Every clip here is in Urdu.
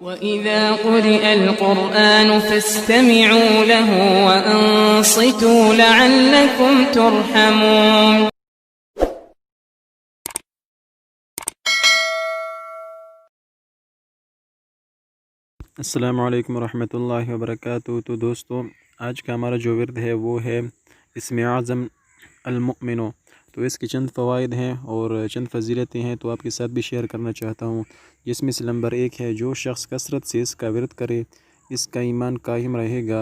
وَإِذَا قُرِئَ الْقُرْآنُ فَاسْتَمِعُوا لَهُ وَأَنصِتُوا لَعَلَّكُمْ تُرْحَمُونَ. السلام علیکم ورحمۃ اللہ وبرکاتہ. تو دوستو، آج کا ہمارا جو ورد ہے وہ ہے اسم اعظم المؤمن. تو اس کے چند فوائد ہیں اور چند فضیلتیں ہیں، تو آپ کے ساتھ بھی شیئر کرنا چاہتا ہوں. جس میں سے نمبر 1 ہے، جو شخص کثرت سے اس کا ورد کرے اس کا ایمان قائم رہے گا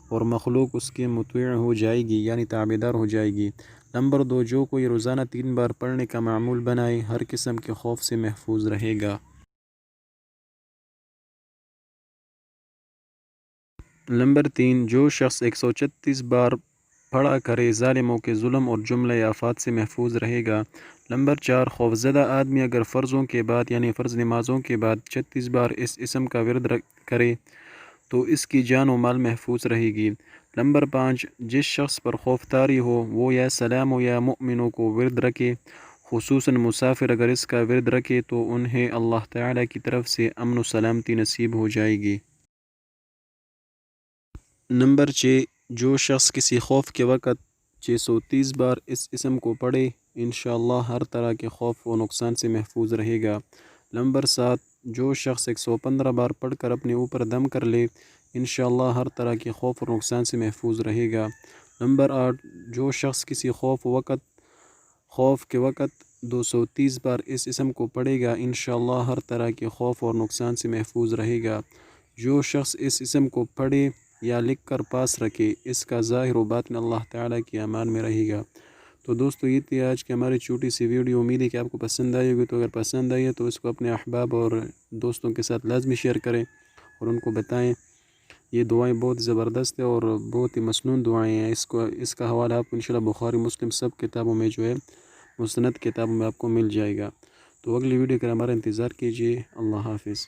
اور مخلوق اس کے مطیع ہو جائے گی، یعنی تابعدار ہو جائے گی. نمبر 2، جو کوئی روزانہ 3 بار پڑھنے کا معمول بنائے ہر قسم کے خوف سے محفوظ رہے گا. نمبر 3، جو شخص 136 بار پڑھا کرے ظالموں کے ظلم اور جملہ آفات سے محفوظ رہے گا. نمبر 4، خوفزدہ آدمی اگر فرضوں کے بعد یعنی فرض نمازوں کے بعد 36 بار اس اسم کا ورد کرے تو اس کی جان و مال محفوظ رہے گی. نمبر 5، جس شخص پر خوف طاری ہو وہ یا سلام و یا مؤمنوں کو ورد رکھے، خصوصاً مسافر اگر اس کا ورد رکھے تو انہیں اللہ تعالیٰ کی طرف سے امن و سلامتی نصیب ہو جائے گی. نمبر 6، جو شخص کسی خوف کے وقت 630 بار اس اسم کو پڑھے انشاءاللہ ہر طرح کے خوف و نقصان سے محفوظ رہے گا. نمبر 7، جو شخص 115 بار پڑھ کر اپنے اوپر دم کر لے انشاءاللہ ہر طرح کے خوف اور نقصان سے محفوظ رہے گا. نمبر 8، جو شخص کسی خوف کے وقت 230 بار اس اسم کو پڑھے گا انشاءاللہ ہر طرح کے خوف اور نقصان سے محفوظ رہے گا. جو شخص اس اسم کو پڑھے یا لکھ کر پاس رکھے اس کا ظاہر و باطن اللہ تعالیٰ کی امان میں رہے گا. تو دوستو، یہ تھی آج کی ہماری چھوٹی سی ویڈیو. امید ہے کہ آپ کو پسند آئی ہوگی. تو اگر پسند آئی ہے تو اس کو اپنے احباب اور دوستوں کے ساتھ لازمی شیئر کریں اور ان کو بتائیں. یہ دعائیں بہت زبردست ہیں اور بہت ہی مسنون دعائیں ہیں. اس کا حوالہ آپ کو انشاءاللہ بخاری مسلم سب کتابوں میں جو ہے مسند کتابوں میں آپ کو مل جائے گا. تو اگلی ویڈیو کا ہمارا انتظار کیجیے. اللہ حافظ.